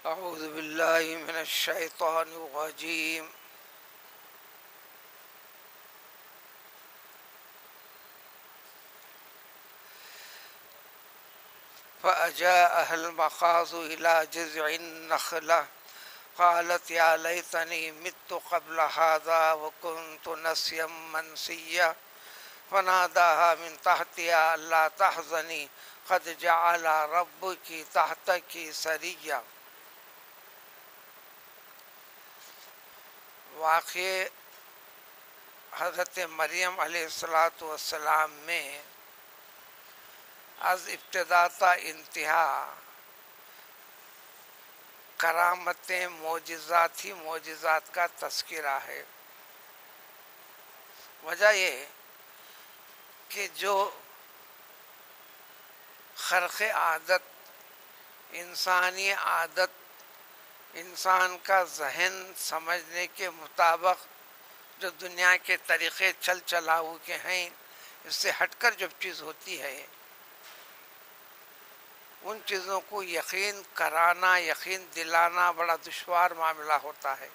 اعوذ باللہ من الشیطان الرجیم فأجاءها المخاض إلى جذع النخلة قالت يا ليتني مت قبل هذا وكنت نسيا منسيا فناداها من تحتها ألا تحزني قد جعل ربك تحتك سريا۔ واقع حضرت مریم علیہ السلام میں از ابتدا تا انتہا کرامتیں، معجزات ہی معجزات کا تذکرہ ہے۔ وجہ یہ کہ جو خرق عادت، انسانی عادت، انسان کا ذہن سمجھنے کے مطابق جو دنیا کے طریقے چل چلاؤ کے ہیں، اس سے ہٹ کر جب چیز ہوتی ہے، ان چیزوں کو یقین کرانا، یقین دلانا بڑا دشوار معاملہ ہوتا ہے۔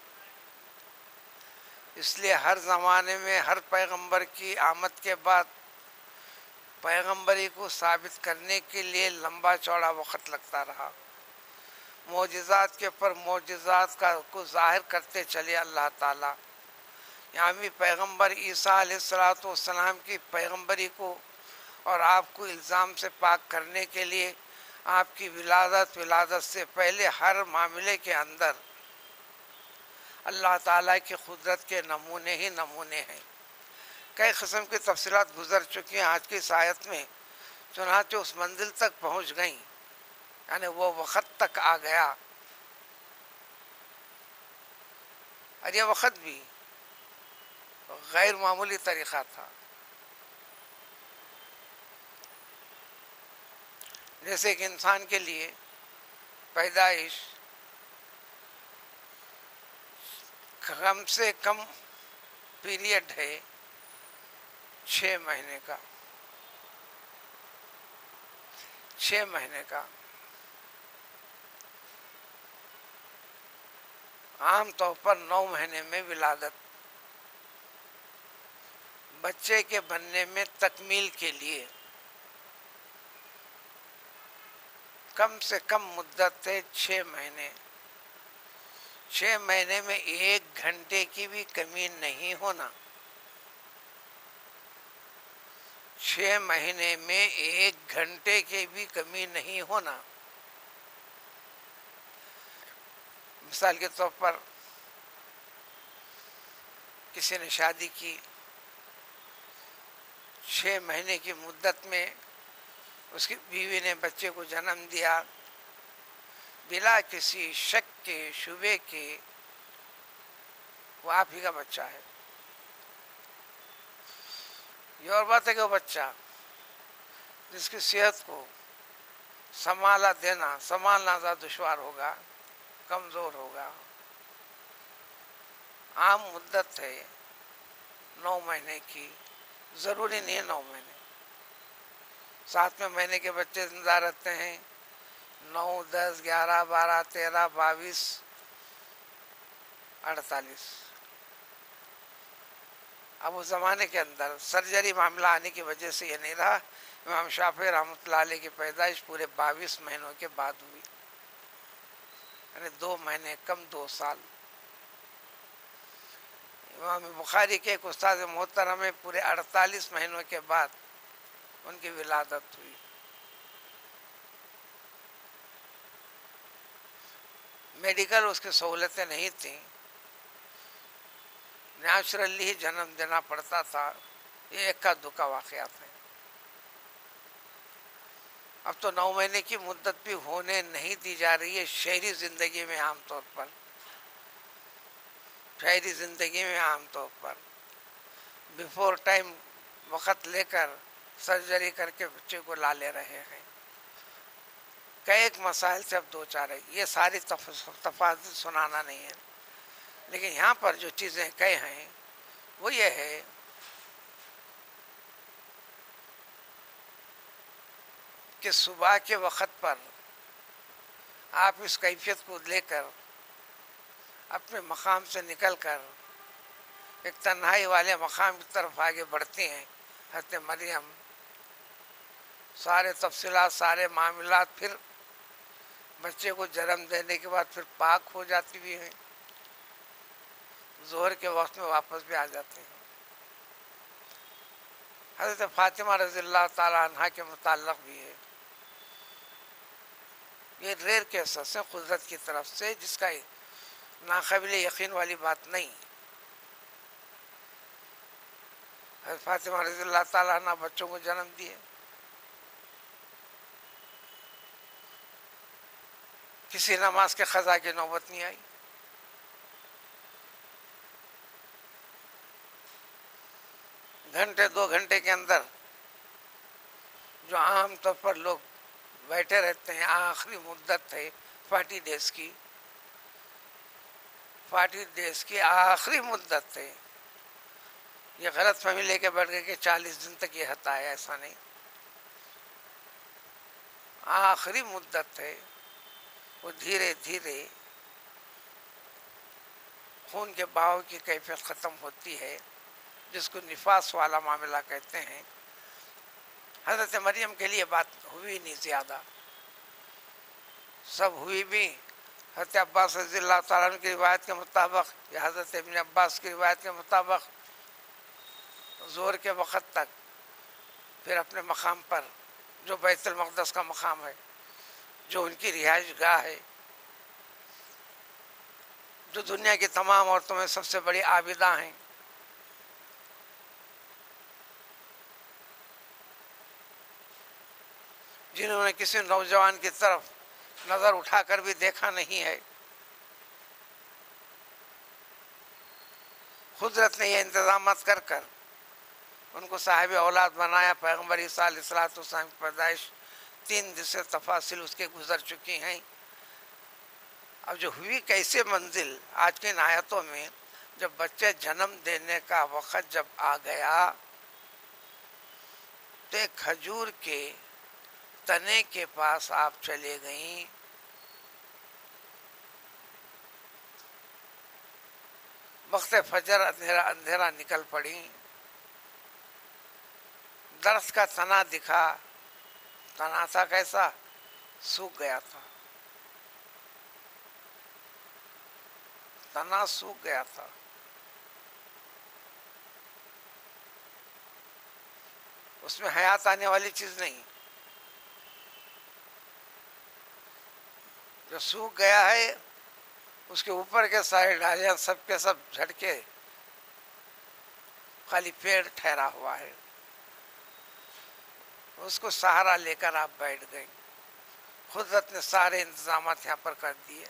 اس لیے ہر زمانے میں ہر پیغمبر کی آمد کے بعد پیغمبری کو ثابت کرنے کے لیے لمبا چوڑا وقت لگتا رہا۔ معجزات کے پر معجزات کو ظاہر کرتے چلے اللہ تعالیٰ۔ یہاں بھی پیغمبر عیسیٰ علیہ السلام کی پیغمبری کو اور آپ کو الزام سے پاک کرنے کے لیے آپ کی ولادت سے پہلے ہر معاملے کے اندر اللہ تعالیٰ کی قدرت کے نمونے ہی نمونے ہیں۔ کئی قسم کی تفصیلات گزر چکی ہیں آج کی اس آیت میں، چنانچہ اس منزل تک پہنچ گئیں، یعنی وہ وقت تک آ گیا، اور یہ وقت بھی غیر معمولی طریقہ تھا۔ جیسے ایک انسان کے لیے پیدائش کم سے کم پیریڈ ہے 6 مہینے کا، 6 مہینے کا۔ عام طور پر 9 مہینے میں ولادت، بچے کے بننے میں تکمیل کے لیے کم سے کم مدت ہے 6 مہینے۔ 6 مہینے میں 1 گھنٹے کی بھی کمی نہیں ہونا، 6 مہینے میں 1 گھنٹے کی بھی کمی نہیں ہونا۔ مثال کے طور پر کسی نے شادی کی، 6 مہینے کی مدت میں اس کی بیوی نے بچے کو جنم دیا، بلا کسی شک کے، شبے کے، وہ آپ ہی کا بچہ ہے۔ یہ اور بات ہے کہ وہ بچہ جس کی صحت کو سنبھالنا زیادہ دشوار ہوگا، کمزور ہوگا۔ عام مدت ہے 9 مہینے کی، ضروری نہیں ہے 9 مہینے، 7ویں مہینے کے بچے زندہ رہتے ہیں، 9، 10، 11، 12، 13، 22، 48۔ اب اس زمانے کے اندر سرجری معاملہ آنے کی وجہ سے یہ نہیں رہا۔ امام شافعی رحمۃ اللہ علیہ کی پیدائش پورے 22 مہینوں کے بعد ہوئی، یعنی 2 مہینے کم 2 سال۔ امام بخاری کے ایک استاد محترم میں پورے 48 مہینوں کے بعد ان کی ولادت ہوئی۔ میڈیکل اس کی سہولتیں نہیں تھیں، نیچرلی ہی جنم دینا پڑتا تھا۔ یہ اکا دکا واقعات ہیں۔ اب تو 9 مہینے کی مدت بھی ہونے نہیں دی جا رہی ہے شہری زندگی میں، عام طور پر بیفور ٹائم وقت لے کر سرجری کر کے بچے کو لا لے رہے ہیں۔ کئی ایک مسائل سے اب دو چار ہے، یہ ساری تفاصیل سنانا نہیں ہے، لیکن یہاں پر جو چیزیں کہے ہیں وہ یہ ہے کہ صبح کے وقت پر آپ اس کیفیت کو لے کر اپنے مقام سے نکل کر ایک تنہائی والے مقام کی طرف آگے بڑھتے ہیں. حضرت مریم سارے تفصیلات، سارے معاملات، پھر بچے کو جنم دینے کے بعد پھر پاک ہو جاتی بھی ہیں، ظہر کے وقت میں واپس بھی آ جاتے ہیں. حضرت فاطمہ رضی اللہ تعالیٰ عنہ کے متعلق بھی ہے. یہ ریئر کیسز ہے قدرت کی طرف سے، جس کا ناقابل یقین والی بات نہیں. حضرت فاطمہ رضی اللہ تعالیٰ عنہ بچوں کو جنم دیے. کسی نماز کے قضا کی نوبت نہیں آئی. گھنٹے 2 گھنٹے کے اندر جو عام طور پر لوگ بیٹھے رہتے ہیں، آخری مدت ہے 40 ڈیز کی، 40 ڈیز کی آخری مدت ہے. یہ غلط فہمی لے کے بیٹھ گئے کہ 40 دن تک یہ حتا ہے، ایسا نہیں. آخری مدت ہے. وہ دھیرے دھیرے خون کے بہاؤ کی کیفیت ختم ہوتی ہے، جس کو نفاس والا معاملہ کہتے ہیں. حضرت مریم کے لیے بات ہوئی نہیں زیادہ، سب ہوئی بھی حضرت عباس رضی اللہ تعالیٰ عنہ کی روایت کے مطابق یا حضرت ابن عباس کی روایت کے مطابق ظہر کے وقت تک. پھر اپنے مقام پر جو بیت المقدس کا مقام ہے، جو ان کی رہائش گاہ ہے، جو دنیا کی تمام عورتوں میں سب سے بڑی عابدہ ہیں، جنہوں نے کسی نوجوان کی طرف نظر اٹھا کر بھی دیکھا نہیں ہے، قدرت نے یہ انتظامات کر کر ان کو صاحب اولاد بنایا. پیغمبر عیسیٰ علیہ السلام کی پیدائش 3 دن سے تفاصیل اس کے گزر چکی ہیں. اب جو ہوئی کیسے منزل آج کی ان آیتوں میں، جب بچے جنم دینے کا وقت جب آ گیا تو ایک کھجور کے تنے کے پاس آپ چلے گئیں. وقت فجر اندھیرا نکل پڑی. درخت کا تنا دکھا. تنا تھا کیسا؟ سوکھ گیا تھا. تنا سوکھ گیا تھا. اس میں حیات آنے والی چیز نہیں. جو سوکھ گیا ہے اس کے اوپر کے سارے ڈالیاں سب کے سب جھڑ کے خالی پیڑ ٹھہرا ہوا ہے. اس کو سہارا لے کر آپ بیٹھ گئے. قدرت نے سارے انتظامات یہاں پر کر دیے.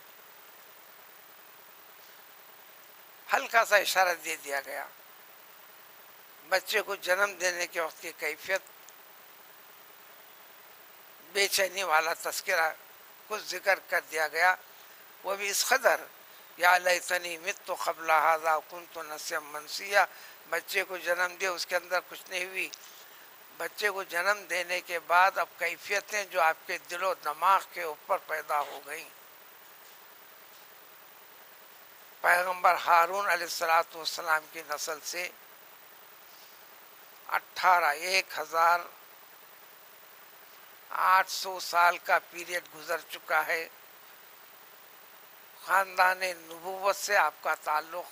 ہلکا سا اشارہ دے دیا گیا. بچے کو جنم دینے کے وقت کی کیفیت، بے چینی والا تذکرہ کچھ ذکر کر دیا گیا، وہ بھی اس قدر یا لیتنی مت قبل ھذا کنت نسیا منسیا. بچے کو جنم دیا، اس کے اندر کچھ نہیں ہوئی. بچے کو جنم دینے کے بعد اب کیفیتیں جو آپ کے دل و دماغ کے اوپر پیدا ہو گئیں. پیغمبر ہارون علیہ السلام کی نسل سے 1800 سال کا پیریڈ گزر چکا ہے. خاندان نبوت سے آپ کا تعلق،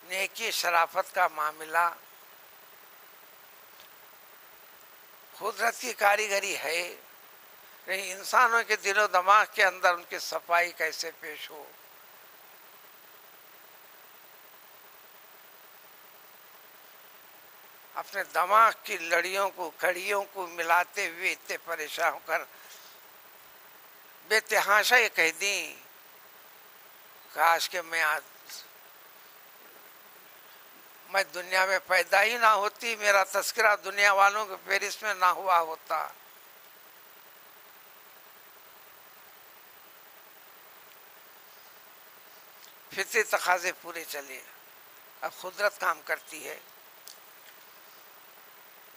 نیکی شرافت کا معاملہ، قدرت کی کاریگری ہے. لیکن انسانوں کے دل و دماغ کے اندر ان کی صفائی کیسے پیش ہو. اپنے دماغ کی کڑیوں کو ملاتے ہوئے اتنے پریشان ہو کر بے تحاشا یہ کہہ دیں، کاش کہ میں دنیا میں پیدا ہی نہ ہوتی، میرا تذکرہ دنیا والوں کے فہرست میں نہ ہوا ہوتا. فطری تقاضے پورے چلے. اب قدرت کام کرتی ہے.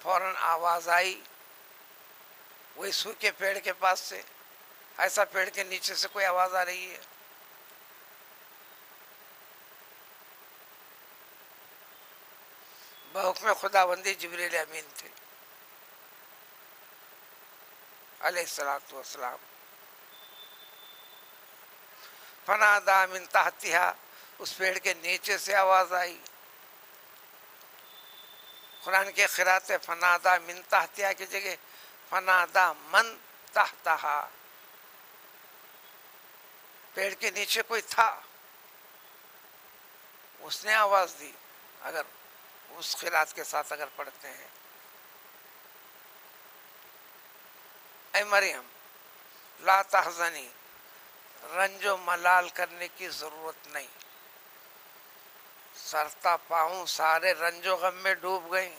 فوراً آواز آئی وہی سوکھے پیڑ کے پاس سے، ایسا پیڑ کے نیچے سے کوئی آواز آ رہی ہے؟ بحکم خداوندی جبریل امین تھے علیہ الصلوۃ والسلام. فنادا من تحتہا، اس پیڑ کے نیچے سے آواز آئی. قرآن کے قرات ہے فنادا من تحتہا کی جگہ فنادا من تحتہا، پیڑ کے نیچے کوئی تھا، اس نے آواز دی. اگر اس قرات کے ساتھ اگر پڑھتے ہیں اے مریم لا تحزنی، رنج و ملال کرنے کی ضرورت نہیں. سرتا پاؤں سارے رنج و غم میں ڈوب گئیں.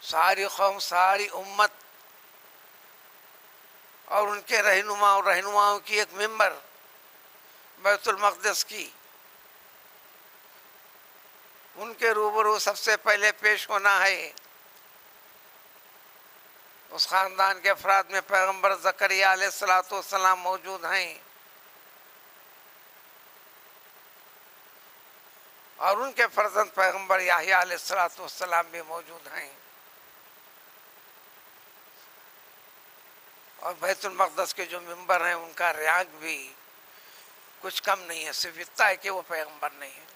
ساری قوم، ساری امت اور ان کے رہنما اور رہنماؤں کی ایک ممبر بیت المقدس کی، ان کے روبرو سب سے پہلے پیش ہونا ہے. اس خاندان کے افراد میں پیغمبر زکریا علیہ الصلوۃ والسلام موجود ہیں، اور ان کے فرزند پیغمبر یحییٰ علیہ الصلوۃ والسلام بھی موجود ہیں. اور بیت المقدس کے جو ممبر ہیں ان کا رینک بھی کچھ کم نہیں ہے، صرف اتنا ہے کہ وہ پیغمبر نہیں ہے.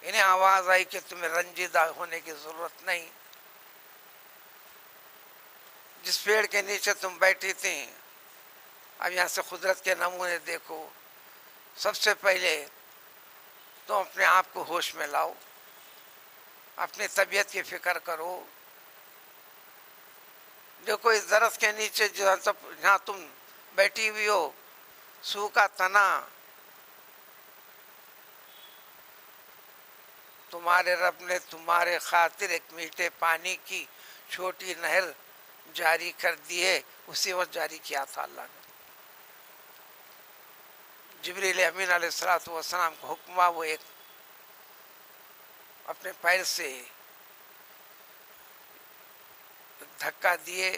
انہیں آواز آئی کہ تمہیں رنجیدہ ہونے کی ضرورت نہیں. جس پیڑ کے نیچے تم بیٹھی تھی، اب یہاں سے قدرت کے نمونے دیکھو. سب سے پہلے تم اپنے آپ کو ہوش میں لاؤ، اپنی طبیعت کی فکر کرو. دیکھو اس درخت کے نیچے جہاں تم بیٹھی ہوئی ہو، سوکھا تنا، تمہارے رب نے تمہارے خاطر ایک میٹھے پانی کی چھوٹی نہر جاری کر دی ہے. اسی وقت جاری کیا تھا اللہ نے. جبریل امین علیہ الصلوۃ والسلام کو حکم ہوا، وہ ایک اپنے پیر سے دھکا دیے،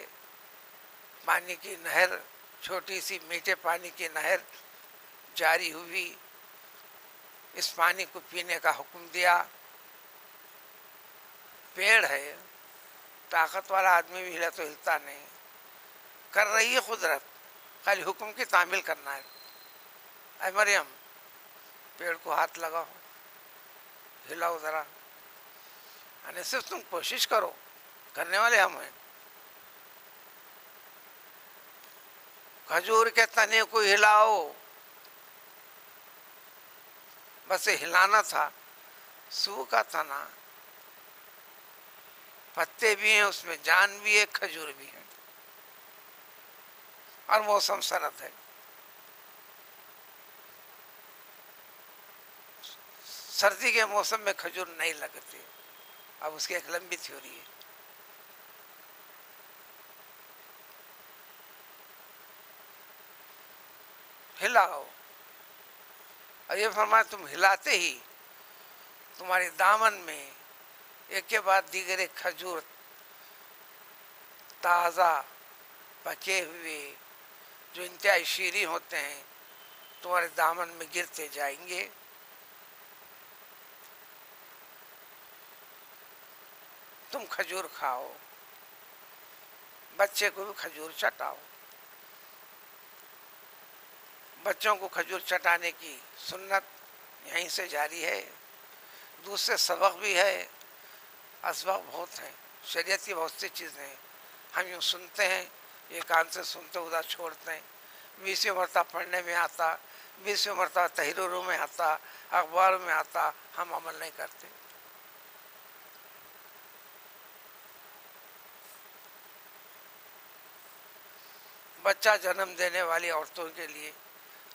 پانی کی نہر، چھوٹی سی میٹھے پانی کی نہر جاری ہوئی. اس پانی کو پینے کا حکم دیا. پیڑ ہے، طاقت والا آدمی بھی ہلا تو ہلتا نہیں. کر رہی ہے قدرت، خالی حکم کی تعمیل کرنا ہے. اے مریم پیڑ کو ہاتھ لگاؤ، ہلاؤ ذرا، یعنی صرف تم کوشش کرو، کرنے والے ہم ہیں. کھجور کے تنے کو ہلاؤ، بس ہلانا تھا. سوکھا تنا، پتے بھی ہیں، اس میں جان بھی ہے، کھجور بھی ہے، اور موسم سرد ہے. سردی کے موسم میں کھجور نہیں لگتی. اب اس کی ایک لمبی تھیوری ہے. ہلاؤ، اور یہ فرمایا تم ہلاتے ہی تمہارے دامن میں ایک کے بعد دیگر ایک کھجور تازہ پکے ہوئے جو انتہائی شیریں ہوتے ہیں تمہارے دامن میں گرتے جائیں گے. تم کھجور کھاؤ، بچے کو بھی کھجور چٹاؤ. بچوں کو کھجور چٹانے کی سنت یہیں سے جاری ہے. دوسرے سبق بھی ہے، اسباق بہت ہیں، شریعت کی بہت سی چیزیں ہیں. ہم یوں سنتے ہیں، یہ کان سے سنتے ادھر چھوڑتے ہیں. 20 مرتبہ پڑھنے میں آتا، 20 مرتبہ تحریروں میں آتا، اخباروں میں آتا، ہم عمل نہیں کرتے. بچہ جنم دینے والی عورتوں کے لیے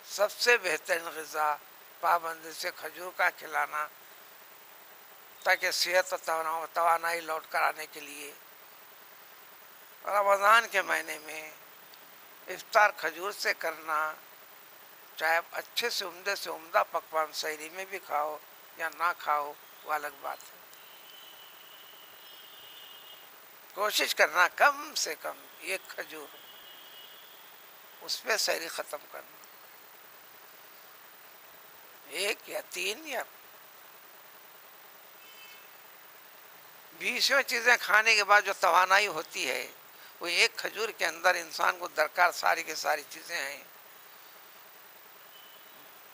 سب سے بہترین غذا پابندی سے کھجور کا کھلانا، تاکہ صحت و توانائی لوٹ کر آنے کے لیے. رمضان کے مہینے میں افطار کھجور سے کرنا، چاہے اچھے سے عمدہ پکوان سحری میں بھی کھاؤ یا نہ کھاؤ، وہ الگ بات ہے. کوشش کرنا کم سے کم ایک کھجور اس پہ سحری ختم کرنا، ایک یا تین یا 20 چیزیں کھانے کے بعد جو توانائی ہوتی ہے وہ ایک کھجور کے اندر انسان کو درکار ساری کی ساری چیزیں ہیں.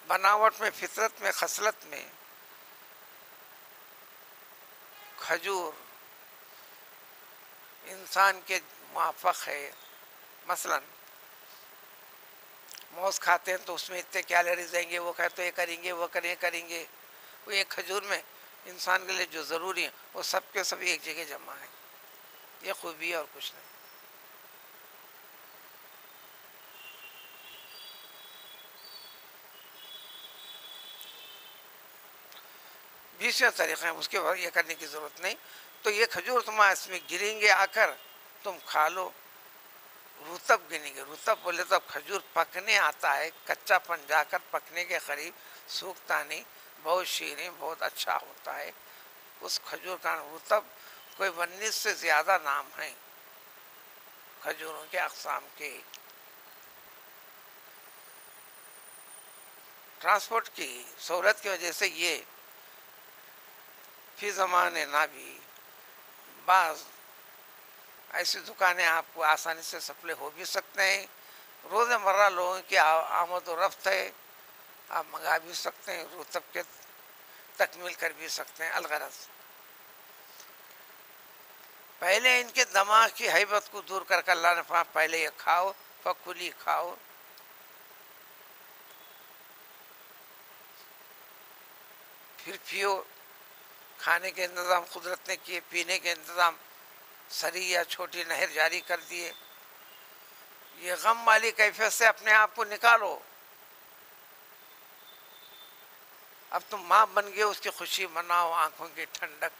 بناوٹ میں، فطرت میں، خصلت میں کھجور انسان کے موافق ہے. مثلا موز کھاتے ہیں تو اس میں اتنے کیلریز آئیں گے، وہ کہتے یہ کریں گے، وہ کریں گے. وہ ایک کھجور میں انسان کے لیے جو ضروری ہیں وہ سب کے سب ایک جگہ جمع ہیں. یہ خوبی ہے اور کچھ نہیں. بیسویں طریقے ہیں، اس کے بعد یہ کرنے کی ضرورت نہیں. تو یہ کھجور تمہارے اس میں گریں گے آ کر، تم کھا لو. رطب گنیں گے. رطب بولے تو کھجور پکنے آتا ہے، کچا پن جا کر پکنے کے قریب، سوکھتا نہیں، بہت شیریں، بہت اچھا ہوتا ہے. اس کھجور کا رطب کوئی 19 سے زیادہ نام ہیں کھجوروں کے اقسام کے. ٹرانسپورٹ کی سہولت کی وجہ سے یہ فی زمانے نہ بھی بعض ایسی دکانیں آپ کو آسانی سے سپلائی ہو بھی سکتے ہیں. روز مرہ لوگوں کی آمد و رفت ہے، آپ منگا بھی سکتے ہیں، رطب کے تکمیل کر بھی سکتے ہیں. الغرض پہلے ان کے دماغ کی حیبت کو دور کر کے اللہ نے فرمایا پہلے یہ کھاؤ، فکلی کھاؤ. پھر پیو. کھانے کے انتظام قدرت نے کیے، پینے کے انتظام سری یا چھوٹی نہر جاری کر دیے. یہ غم والی کیفیت سے اپنے آپ کو نکالو. اب تم ماں بن گئے، اس کی خوشی مناؤ، آنکھوں کی ٹھنڈک.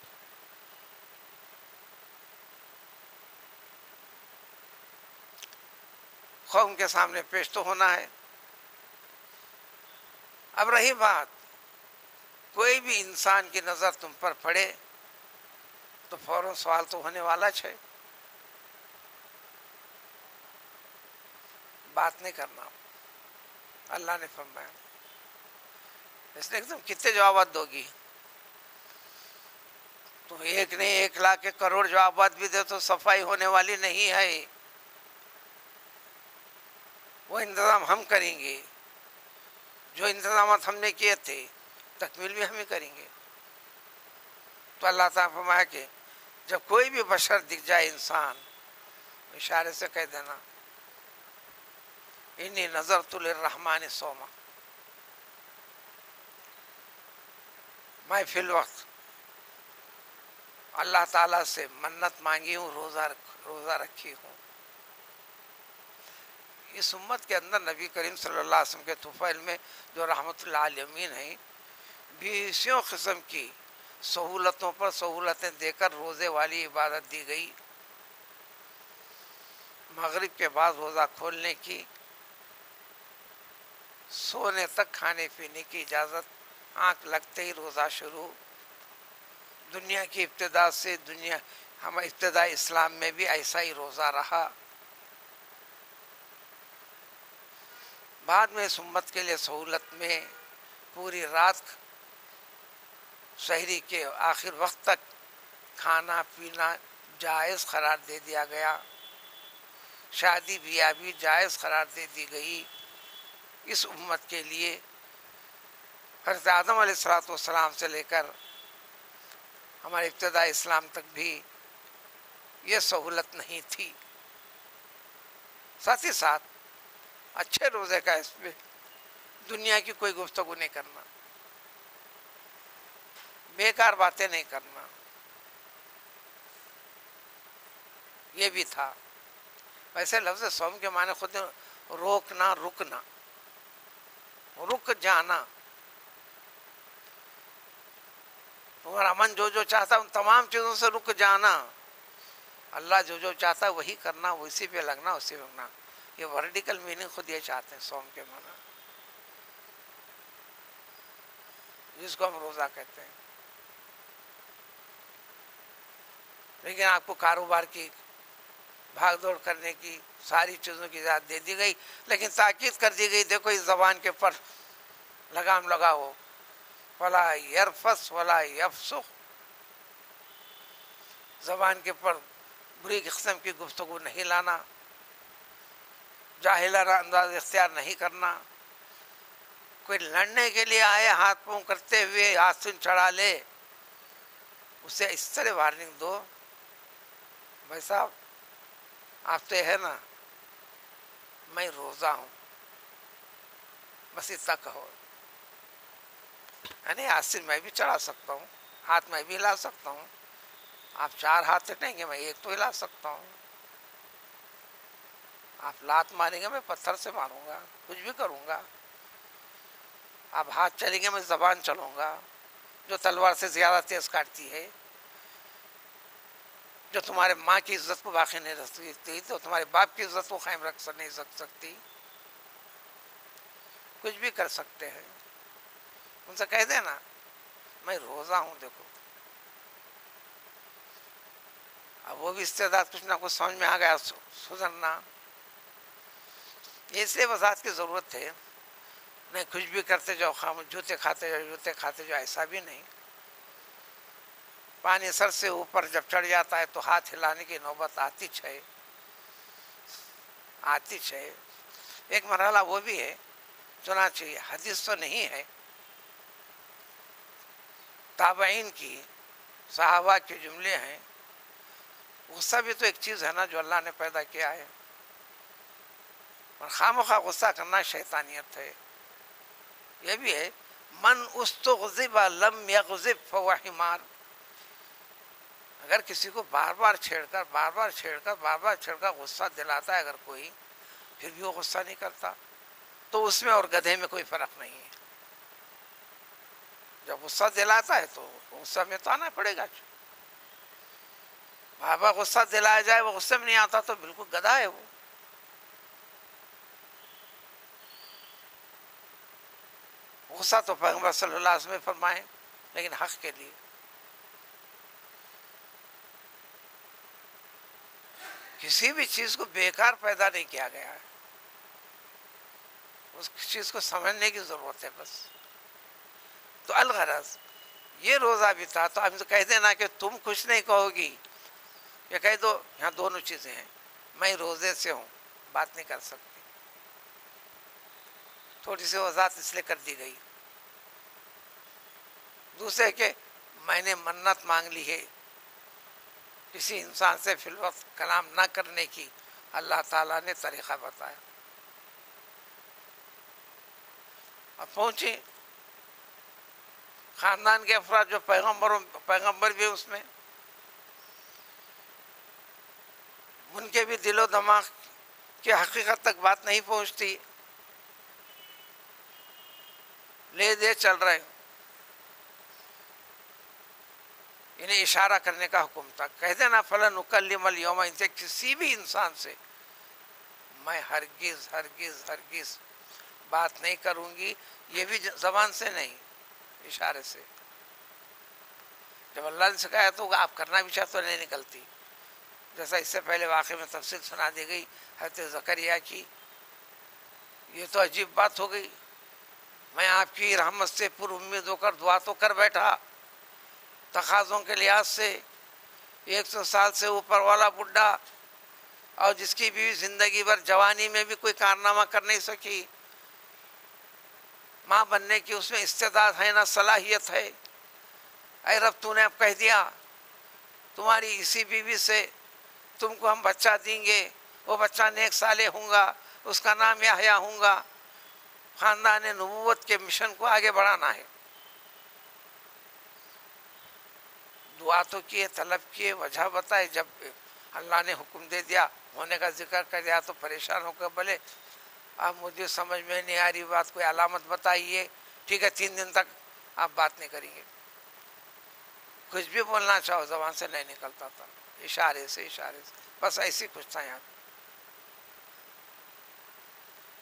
قوم کے سامنے پیش تو ہونا ہے. اب رہی بات، کوئی بھی انسان کی نظر تم پر پڑے تو فوراً سوال تو ہونے والا ہے. بات نہیں کرنا. اللہ نے فرمایا اس نے تم کتنے جوابات دو گی؟ تم ایک نہیں 1,00,000 کروڑ جوابات بھی دے تو صفائی ہونے والی نہیں ہے. وہ انتظام ہم کریں گے، جو انتظامات ہم نے کیے تھے تکمیل بھی ہم ہی کریں گے. تو اللہ تعالیٰ فرمایا کہ جب کوئی بھی بشر دکھ جائے انسان، اشارے سے کہہ دینا انی نظرت للرحمن صوما، میں فی الوقت اللہ تعالیٰ سے منت مانگی ہوں، روزہ رکھی ہوں. اس امت کے اندر نبی کریم صلی اللہ علیہ وسلم کے طفیل میں جو رحمت اللہ علیہ ہیں، 20 قسم کی سہولتوں پر سہولتیں دے کر روزے والی عبادت دی گئی. مغرب کے بعد روزہ کھولنے کی، سونے تک کھانے پینے کی اجازت، آنکھ لگتے ہی روزہ شروع. دنیا کی ابتدا سے ہم ابتدا اسلام میں بھی ایسا ہی روزہ رہا. بعد میں اس امت کے لیے سہولت میں پوری رات سحری کے آخر وقت تک کھانا پینا جائز قرار دے دیا گیا. شادی بیاہ بھی جائز قرار دے دی گئی. اس امت کے لیے حضرت آدم علیہ السلام سے لے کر ہمارے ابتدا اسلام تک بھی یہ سہولت نہیں تھی. ساتھ ہی ساتھ اچھے روزے کا اس پہ دنیا کی کوئی گفتگو نہیں کرنا، بیکار باتیں نہیں کرنا. یہ بھی تھا. ویسے لفظ صوم کے معنی خود روکنا، رکنا، رک جانا. تمہارا من جو چاہتا ان تمام چیزوں سے رک جانا. اللہ جو چاہتا ہے وہی کرنا، اسی پہ لگنا، اسی پہ لگنا. یہ ورڈیکل میننگ خود یہ چاہتے ہیں صوم کے معنی، جس کو ہم روزہ کہتے ہیں. لیکن آپ کو کاروبار کی بھاگ دوڑ کرنے کی ساری چیزوں کی اجازت دے دی گئی، لیکن تاکید کر دی گئی دیکھو اس زبان کے پر لگام لگاؤ، ولا یرفس ولا یفسق، زبان کے پر بری قسم کی گفتگو نہیں لانا، جاہلانہ انداز اختیار نہیں کرنا، کوئی لڑنے کے لیے آئے ہاتھ پاؤں کرتے ہوئے آسن چڑھا لے اسے اس طرح وارننگ دو، بھائی صاحب آپ تو ہے نا میں روزہ ہوں، بس اتنا کہو، یعنی آسن میں بھی چڑھا سکتا ہوں، ہاتھ میں بھی ہلا سکتا ہوں، آپ 4 ہاتھ ہٹیں گے میں 1 تو ہلا سکتا ہوں، آپ لات ماریں گے میں پتھر سے ماروں گا، کچھ بھی کروں گا، آپ ہاتھ چلیں گے میں زبان چلوں گا جو تلوار سے زیادہ تیز کاٹتی ہے، جو تمہارے ماں کی عزت کو باقی نہیں رکھ سکتی تو تمہارے باپ کی عزت کو قائم نہیں رکھ سکتی، کچھ بھی کر سکتے ہیں، ان سے کہہ دینا میں روزہ ہوں دیکھو، اب وہ بھی استعداد کچھ نہ کچھ سمجھ میں آ گیا سدھرنا، اس لیے وضاحت کی ضرورت ہے، نہیں کچھ بھی کرتے جاؤ، جوتے کھاتے جاؤ ایسا بھی نہیں، پانی سر سے اوپر جب چڑھ جاتا ہے تو ہاتھ ہلانے کی نوبت آتی ہے، ایک مرحلہ وہ بھی ہے، چنانچہ حدیث تو نہیں ہے، تابعین کی صحابہ کے جملے ہیں، غصہ بھی تو ایک چیز ہے نا جو اللہ نے پیدا کیا ہے، اور خواہ غصہ کرنا شیطانیت ہے، یہ بھی ہے من استغضب لم یغضب فهو حمار، اگر کسی کو بار بار چھیڑ کر غصہ دلاتا ہے اگر کوئی، پھر بھی وہ غصہ نہیں کرتا تو اس میں اور گدھے میں کوئی فرق نہیں ہے، جب غصہ دلاتا ہے تو غصہ میں تو آنا پڑے گا، بار بار غصہ دلایا جائے وہ غصے میں نہیں آتا تو بالکل گدھا ہے وہ، غصہ تو پیغمبر صلی اللہ علیہ وسلم فرمائے لیکن حق کے لیے، کسی بھی چیز کو بیکار پیدا نہیں کیا گیا ہے، اس چیز کو سمجھنے کی ضرورت ہے بس، تو الغرض یہ روزہ بھی تھا تو ہم سے کہہ دینا کہ تم کچھ نہیں کہو گی، یا کہہ دو یہاں دونوں چیزیں ہیں، میں روزے سے ہوں بات نہیں کر سکتی، تھوڑی سی وضاحت اس لیے کر دی گئی، دوسرے کہ میں نے منت مانگ لی ہے کسی انسان سے فی الوقت کلام نہ کرنے کی، اللہ تعالیٰ نے طریقہ بتایا، اب پہنچے خاندان کے افراد جو پیغمبر بھی اس میں، ان کے بھی دل و دماغ کی حقیقت تک بات نہیں پہنچتی، لے دے چل رہے، انہیں اشارہ کرنے کا حکم تھا، کہہ دینا فَلَنُكَلِّمَ الْيَوْمَ، ان سے کسی بھی انسان سے میں ہرگز بات نہیں کروں گی، یہ بھی زبان سے نہیں اشارے سے، جب اللہ نے سکھایا تو آپ کرنا بھی چاہتے تو نہیں نکلتی، جیسا اس سے پہلے واقعے میں تفصیل سنا دی گئی حضرت زکریا کی، یہ تو عجیب بات ہو گئی، میں آپ کی رحمت سے پر امید ہو کر دعا تو کر بیٹھا، تقاضوں کے لحاظ سے 100 سال سے اوپر والا بڈھا، اور جس کی بیوی زندگی بھر جوانی میں بھی کوئی کارنامہ کر نہیں سکی، ماں بننے کی اس میں استعداد ہے نہ صلاحیت ہے، اے رب تو نے اب کہہ دیا تمہاری اسی بیوی سے تم کو ہم بچہ دیں گے، وہ بچہ نیک صالح ہوں گا، اس کا نام یحییٰ ہوں گا، خاندان نبوت کے مشن کو آگے بڑھانا ہے، دعا تو کیے، طلب کیے، وجہ بتائے، جب اللہ نے حکم دے دیا ہونے کا ذکر کر دیا تو پریشان ہو کر بولے اب مجھے سمجھ میں نہیں آ رہی بات، کوئی علامت بتائیے، ٹھیک ہے 3 دن تک آپ بات نہیں کریں گے، کچھ بھی بولنا چاہو زبان سے نہیں نکلتا تھا، اشارے سے بس ایسی کچھ تھا یہاں،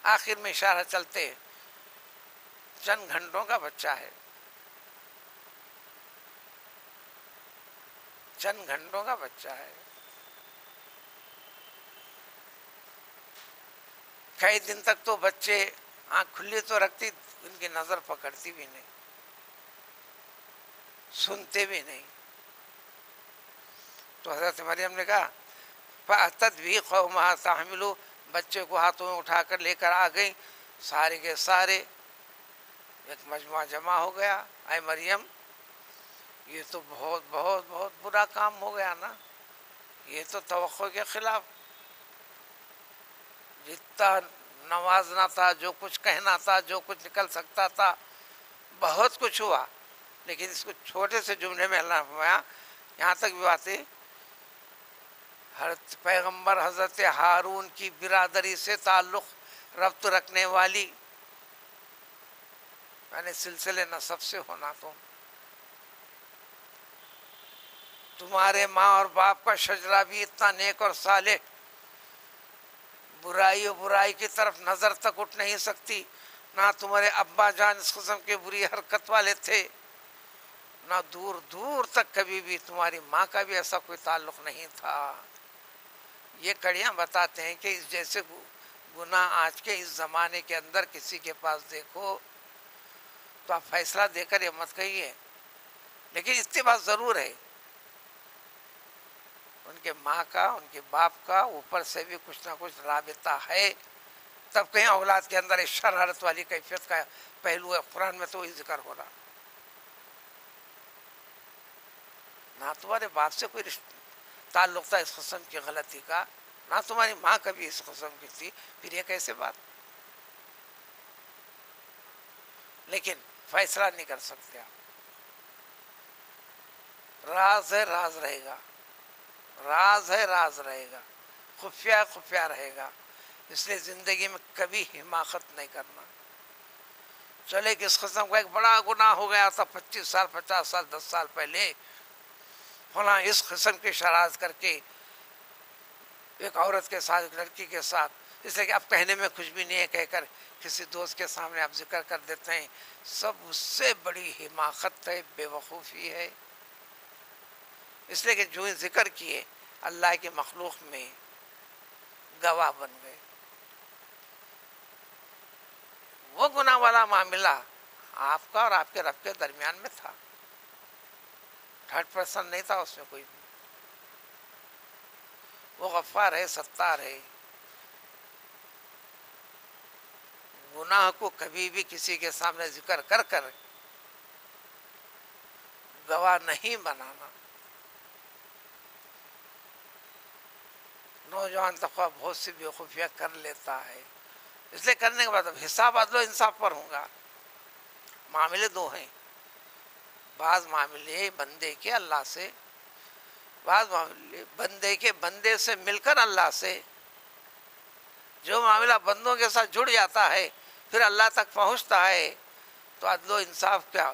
آخر میں اشارہ چلتے چند گھنٹوں کا بچہ ہے، چند گھنٹوں کا بچہ ہے. کئی دن تک تو بچے آنکھ کھلی تو رکھتی، ان کی نظر پکڑتی بھی نہیں، سنتے بھی نہیں. تو حضرت مریم نے کہا فَأَتَتْ بِهِ قَوْمَهَا تَحْمِلُهُ، بچے کو ہاتھوں میں اٹھا کر لے کر آ گئی. سارے کے سارے ایک مجموعہ جمع ہو گیا. اے مریم، یہ تو بہت بہت بہت برا کام ہو گیا نا، یہ تو توقع کے خلاف. جتنا نوازنا تھا، جو کچھ کہنا تھا، جو کچھ نکل سکتا تھا، بہت کچھ ہوا، لیکن اس کو چھوٹے سے جملے میں اللہ نے فرمایا. یہاں تک بھی باتیں پیغمبر حضرت ہارون کی برادری سے تعلق ربط رکھنے والی، یعنی سلسلے نسب سے ہونا. تمہارے ماں اور باپ کا شجرہ بھی اتنا نیک اور صالح، برائی و برائی کی طرف نظر تک اٹھ نہیں سکتی. نہ تمہارے ابا جان اس قسم کے بری حرکت والے تھے، نہ دور دور تک کبھی بھی تمہاری ماں کا بھی ایسا کوئی تعلق نہیں تھا. یہ کڑیاں بتاتے ہیں کہ اس جیسے گناہ آج کے اس زمانے کے اندر کسی کے پاس دیکھو تو آپ فیصلہ دے کر یہ مت کہیے، لیکن اتنی بات ضرور ہے، ان کے ماں کا، ان کے باپ کا اوپر سے بھی کچھ نہ کچھ رابطہ ہے. تب کہیں اولاد کے اندر ایک شرارت والی کیفیت کا پہلو ہے. قرآن میں تو وہی ذکر ہو رہا. نہ تمہارے باپ سے کوئی تعلق تھا اس قسم کی غلطی کا، نہ تمہاری ماں کبھی اس قسم کی تھی، پھر یہ کیسے بات؟ لیکن فیصلہ نہیں کر سکتے آپ. راز ہے، راز رہے گا، راز ہے، راز رہے گا، خفیہ خفیہ رہے گا. اس لیے زندگی میں کبھی حماقت نہیں کرنا. چلے کہ اس قسم کا ایک بڑا گناہ ہو گیا تھا 25 سال 50 سال 10 سال پہلے، فلاں اس قسم کی شرارت کر کے ایک عورت کے ساتھ، ایک لڑکی کے ساتھ، اس لیے کہ اب کہنے میں کچھ بھی نہیں ہے، کہہ کر کسی دوست کے سامنے آپ ذکر کر دیتے ہیں. سب اس سے بڑی حماقت ہے، بے وقوفی ہے. اس لیے کہ جو ذکر کیے اللہ کے مخلوق میں گواہ بن گئے. وہ گناہ والا معاملہ آپ کا اور آپ کے رب کے درمیان میں تھا، تھرڈ پرسن نہیں تھا اس میں کوئی بھی. وہ غفار ہے، ستار ہے. گناہ کو کبھی بھی کسی کے سامنے ذکر کر کر گواہ نہیں بنانا. نوجوان طبقہ بہت سی بیوقوفیاں کر لیتا ہے، اس لیے کرنے کے بعد اب حساب عدل و انصاف پر ہوں گا. معاملے دو ہیں، بعض معاملے بندے کے اللہ سے، بعض معاملے بندے کے بندے سے مل کر اللہ سے. جو معاملہ بندوں کے ساتھ جڑ جاتا ہے پھر اللہ تک پہنچتا ہے تو عدل و انصاف کا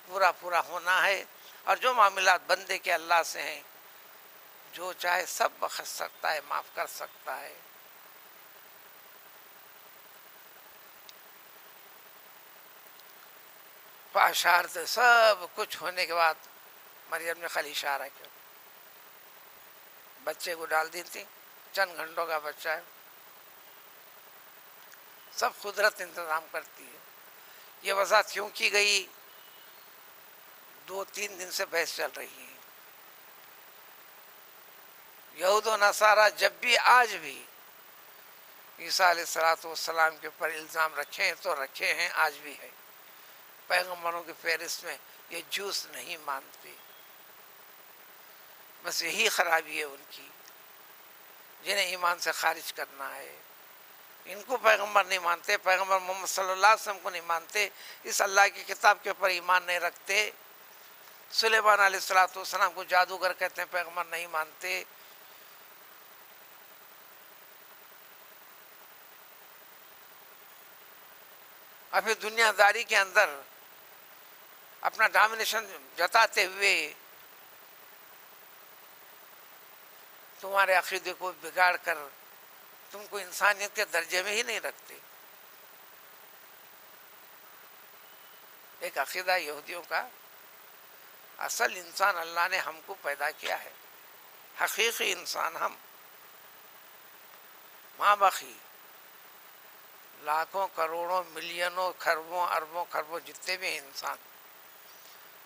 پورا پورا ہونا ہے. اور جو معاملات بندے کے اللہ سے ہیں، جو چاہے سب بخش سکتا ہے، معاف کر سکتا ہے. اشارت سب کچھ ہونے کے بعد مریم نے خالی اشارہ کیا، بچے کو ڈال دی تھی. چند گھنٹوں کا بچہ ہے، سب قدرت انتظام کرتی ہے. یہ وضاحت کیوں کی گئی؟ 2-3 دن سے بحث چل رہی ہے. یہود و نصارہ جب بھی آج بھی عیسیٰ علیہ السلام کے اوپر الزام رکھے ہیں تو رکھے ہیں، آج بھی ہے. پیغمبروں کی فہرست میں یہ جوس نہیں مانتے. بس یہی خرابی ہے ان کی، جنہیں ایمان سے خارج کرنا ہے. ان کو پیغمبر نہیں مانتے، پیغمبر محمد صلی اللہ علیہ وسلم کو نہیں مانتے، اس اللہ کی کتاب کے اوپر ایمان نہیں رکھتے. سلیمان علیہ السلام کو جادوگر کہتے ہیں، پیغمبر نہیں مانتے. ابھی دنیا داری کے اندر اپنا ڈومینیشن جتاتے ہوئے تمہارے عقیدے کو بگاڑ کر تم کو انسانیت کے درجے میں ہی نہیں رکھتے. ایک عقیدہ یہودیوں کا اصل انسان اللہ نے ہم کو پیدا کیا ہے، حقیقی انسان ہم، ماں باقی لاکھوں کروڑوں ملینوں خربوں اربوں خربوں جتنے بھی ہیں انسان،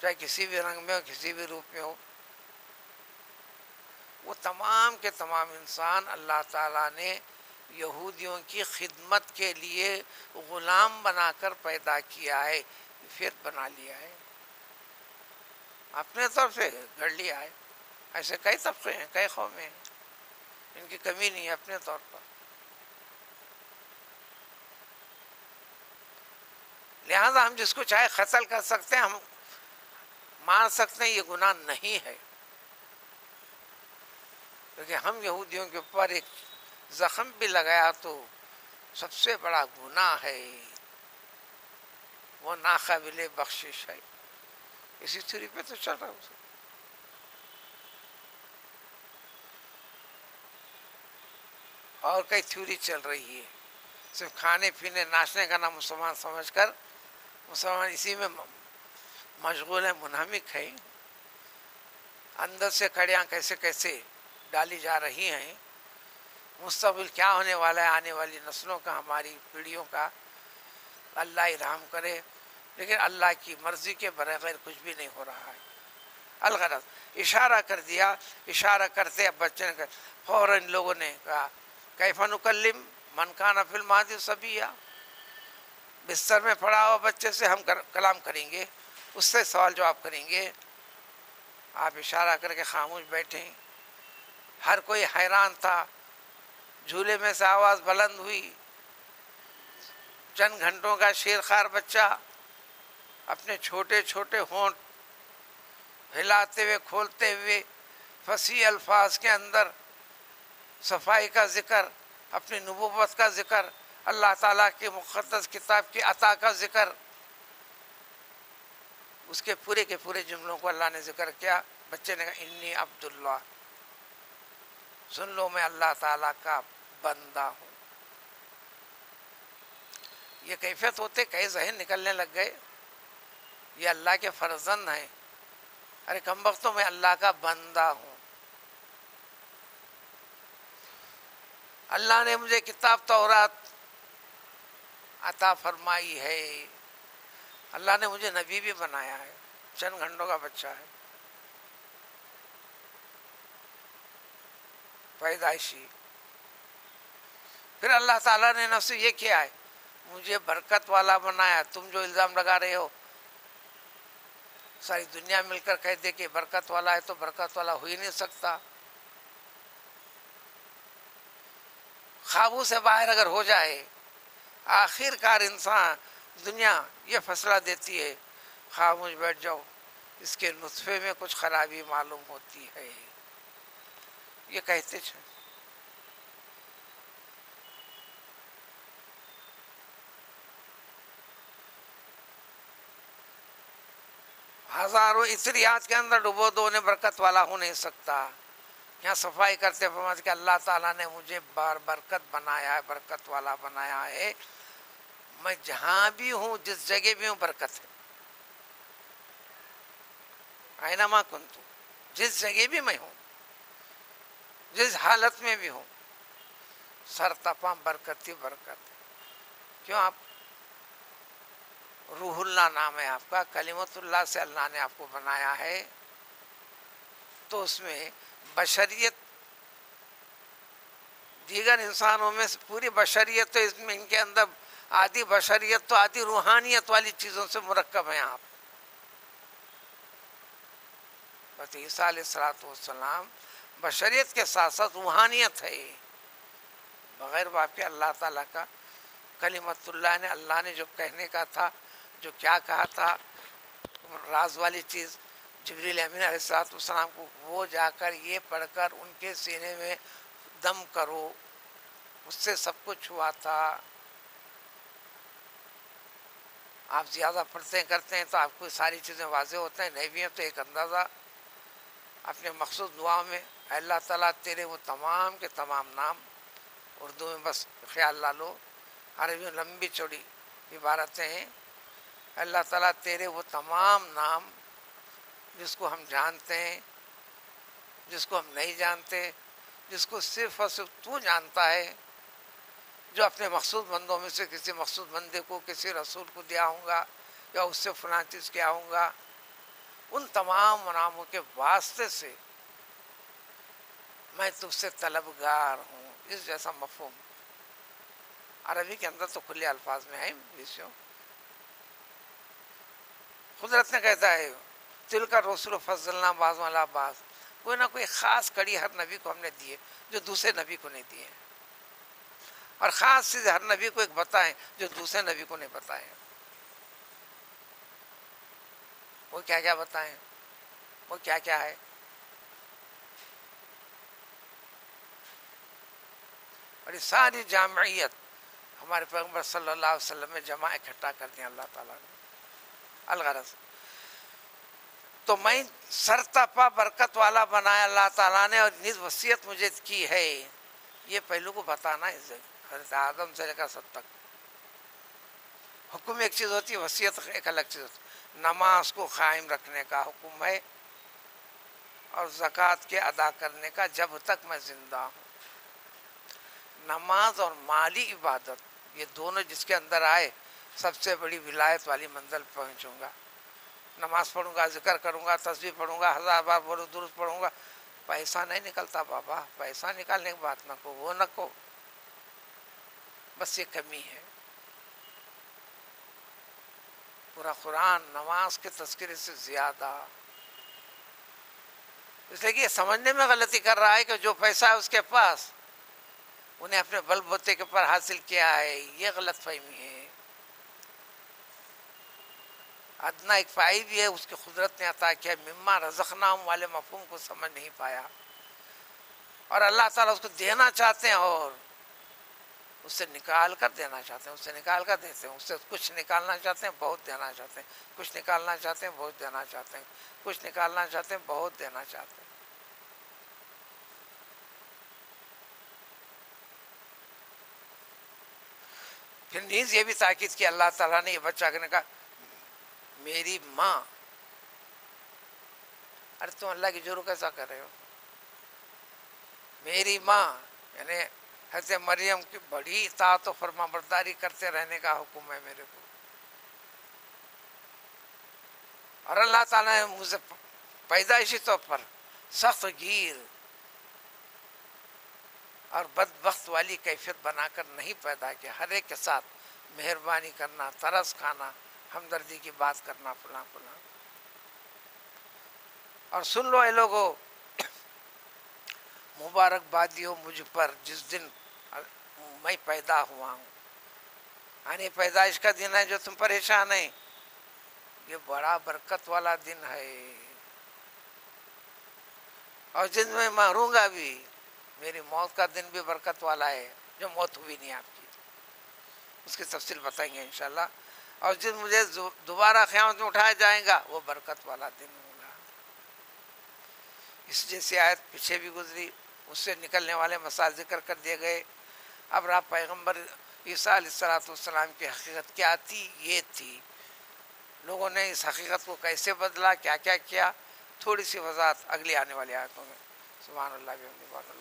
چاہے کسی بھی رنگ میں ہو کسی بھی روپ میں ہو، وہ تمام کے تمام انسان اللہ تعالیٰ نے یہودیوں کی خدمت کے لیے غلام بنا کر پیدا کیا ہے، پھر بنا لیا ہے، اپنے طرف سے گھڑ لیا ہے۔ ایسے کئی طبقے ہیں، کئی قومیں ہیں، ان کی کمی نہیں ہے اپنے طور پر۔ لہذا ہم جس کو چاہے قتل کر سکتے ہیں، ہم مار سکتے ہیں، یہ گناہ نہیں ہے، کیونکہ ہم یہودیوں کے اوپر ایک زخم بھی لگایا تو سب سے بڑا گناہ ہے، وہ ناقابل بخشش ہے۔ اسی تھیوری پہ تو چل رہا ہے، اور کئی تھیوری چل رہی ہے، صرف کھانے پینے ناچنے کا نام مسلمان سمجھ کر مسلمان اسی میں مشغول ہیں، منہمک ہیں، اندر سے کڑیاں کیسے کیسے ڈالی جا رہی ہیں، مستقبل کیا ہونے والا ہے آنے والی نسلوں کا، ہماری پیڑھیوں کا، اللہ رحم کرے، لیکن اللہ کی مرضی کے بغیر کچھ بھی نہیں ہو رہا ہے۔ الغرض اشارہ کر دیا، اشارہ کرتے اب بچے نے فوراً لوگوں نے کہا کیف نکلم من کان فی المہد صبیا، بستر میں پڑا ہوا بچے سے ہم کلام کریں گے، اس سے سوال جواب کریں گے؟ آپ اشارہ کر کے خاموش بیٹھیں۔ ہر کوئی حیران تھا، جھولے میں سے آواز بلند ہوئی، چند گھنٹوں کا شیرخوار بچہ اپنے چھوٹے چھوٹے ہونٹ ہلاتے ہوئے کھولتے ہوئے فصیح الفاظ کے اندر صفائی کا ذکر، اپنی نبوت کا ذکر، اللہ تعالیٰ کی مقدس کتاب کی عطا کا ذکر، اس کے پورے جملوں کو اللہ نے ذکر کیا۔ بچے نے کہا انی عبداللہ، سن لو میں اللہ تعالیٰ کا بندہ ہوں۔ یہ کیفیت ہوتے کئی ذہن نکلنے لگ گئے، یہ اللہ کے فرزند ہیں، ارے کم وقتوں میں اللہ کا بندہ ہوں، اللہ نے مجھے کتاب تورات عطا فرمائی ہے، اللہ نے مجھے نبی بھی بنایا ہے، چند گھنٹوں کا بچہ ہے، پیدائشی۔ پھر اللہ تعالیٰ نے نفس یہ کیا ہے، مجھے برکت والا بنایا۔ تم جو الزام لگا رہے ہو، ساری دنیا مل کر کہہ دے کہ برکت والا ہے تو برکت والا ہو ہی نہیں سکتا، خوابوں سے باہر اگر ہو جائے، آخر کار انسان دنیا یہ فیصلہ دیتی ہے خاموش بیٹھ جاؤ، اس کے نطفے میں کچھ خرابی معلوم ہوتی ہے، یہ کہتے تھے۔ ہزاروں اطریات کے اندر ڈبو دو نے برکت والا ہو نہیں سکتا۔ یہاں صفائی کرتے فرماتے کہ اللہ تعالیٰ نے مجھے برکت بنایا ہے، برکت والا بنایا ہے، میں جہاں بھی ہوں، جس جگہ بھی ہوں برکت ہے، اینما کنتو، جس جگہ بھی میں ہوں، جس حالت میں بھی ہوں، سر تپاں برکت ہی برکت ہے۔ کیوں؟ آپ روح اللہ نام ہے آپ کا، کلمت اللہ سے اللہ نے آپ کو بنایا ہے، تو اس میں بشریت، دیگر انسانوں میں پوری بشریت تو اس میں، ان کے اندر آدھی بشریت تو آدھی روحانیت والی چیزوں سے مرکب ہیں آپ۔ حضرت عیسیٰ علیہ السلام بشریت کے ساتھ ساتھ روحانیت ہے، بغیر باپ کے اللہ تعالیٰ کا کلمت اللہ نے، اللہ نے جو کہنے کا تھا، جو کیا کہا تھا، راز والی چیز جبریل امین علیہ السلام کو، وہ جا کر یہ پڑھ کر ان کے سینے میں دم کرو، اس سے سب کچھ ہوا تھا۔ آپ زیادہ پڑھتے کرتے ہیں تو آپ کو ساری چیزیں واضح ہوتے ہیں، نہیں بھی ہیں تو ایک اندازہ اپنے مخصوص دعا میں، اے اللہ تعالیٰ تیرے وہ تمام کے تمام نام، اردو میں بس خیال لا لو، عربی میں لمبی چوڑی عبارتیں ہیں، اللہ تعالیٰ تیرے وہ تمام نام جس کو ہم جانتے ہیں، جس کو ہم نہیں جانتے، جس کو صرف اور صرف تو جانتا ہے، جو اپنے مقصود بندوں میں سے کسی مقصود بندے کو، کسی رسول کو دیا ہوں گا، یا اس سے فلاں چیز کیا ہوں گا، ان تمام مناموں کے واسطے سے میں تجھ سے طلبگار ہوں، اس جیسا مفہوم عربی کے اندر تو کھلے الفاظ میں ہے بیسیوں. قدرت نے کہتا ہے تل کا رسول فضلنا بعض والا بعض، کوئی نہ کوئی خاص کڑی ہر نبی کو ہم نے دی ہے جو دوسرے نبی کو نہیں دی ہے، اور خاص چیز ہر نبی کو ایک بتائیں جو دوسرے نبی کو نہیں بتائیں. وہ کیا کیا بتائیں، وہ کیا کیا ہے؟ اور یہ ساری جامعیت ہمارے پیغمبر صلی اللہ علیہ وسلم میں جمع اکٹھا کر دیا اللہ تعالیٰ نے. الغرض تو میں سرتاپا برکت والا بنایا اللہ تعالیٰ نے، اور نیز وصیت مجھے کی ہے. یہ پہلو کو بتانا ہے حضرت آدم سے لے کر سب تک. حکم ایک چیز ہوتی ہے، وصیت ایک الگ چیز ہوتی ہے. نماز کو قائم رکھنے کا حکم ہے، اور زکوٰۃ کے ادا کرنے کا جب تک میں زندہ ہوں. نماز اور مالی عبادت یہ دونوں جس کے اندر آئے سب سے بڑی ولایت والی منزل پہنچوں گا. نماز پڑھوں گا، ذکر کروں گا، تسبیح پڑھوں گا، 1000 بار بولو درود پڑھوں گا، پیسہ نہیں نکلتا بابا. پیسہ نکالنے کی بات نہ کو، وہ نہ کو، بس یہ کمی ہے. پورا قرآن نماز کے تذکرے سے زیادہ، اس لیے کہ یہ سمجھنے میں غلطی کر رہا ہے کہ جو پیسہ ہے اس کے پاس انہیں اپنے بل بوتے کے پر حاصل کیا ہے. یہ غلط فہمی ہے. ادنا ایک پائی بھی ہے، اس کی قدرت نے عطا کیا. مما رزقناہم والے مفہوم کو سمجھ نہیں پایا، اور اللہ تعالیٰ اس کو دینا چاہتے ہیں، اور اس سے نکال کر دینا چاہتے ہیں، اس سے نکال کر دیتے ہیں. اس سے کچھ نکالنا چاہتے ہیں، بہت دینا چاہتے ہیں. کچھ نکالنا چاہتے ہیں، بہت دینا چاہتے ہیں. کچھ نکالنا چاہتے ہیں، بہت دینا چاہتے ہیں. پھر نیز یہ بھی تاکید کی اللہ تعالیٰ نے یہ بچہ نے کہا میری ماں. ارے تم اللہ کی جرو کیسا کر رہے ہو؟ میری ماں یعنی حضرت مریم کی بڑی اطاعت و فرما برداری کرتے رہنے کا حکم ہے میرے کو. اور اللہ تعالیٰ نے مجھے پیدائشی طور پر سخت گیر اور بدبخت والی کیفیت بنا کر نہیں پیدا کیا. ہر ایک کے ساتھ مہربانی کرنا، ترس کھانا، ہمدردی کی بات کرنا، فلاں فلاں. اور سن لو اے لوگو، مبارک بادی ہو مجھ پر جس دن میں پیدا ہوا ہوں. یعنی پیدائش کا دن ہے جو تم پریشان ہیں، یہ بڑا برکت والا دن ہے. اور جن میں مروں گا بھی، میری موت کا دن بھی برکت والا ہے، جو موت ہوئی نہیں آپ کی، اس کی تفصیل بتائیں گے انشاءاللہ. اور جن مجھے دوبارہ قیامت میں اٹھایا جائے گا وہ برکت والا دن ہوگا. اس جیسی آیت پیچھے بھی گزری، اس سے نکلنے والے مسائل ذکر کر دیے گئے. اب رب پیغمبر عیسیٰ علیہ السلام کی حقیقت کیا تھی؟ یہ تھی. لوگوں نے اس حقیقت کو کیسے بدلا، کیا کیا کیا، تھوڑی سی وضاحت اگلی آنے والی آیتوں میں. سبحان اللہ.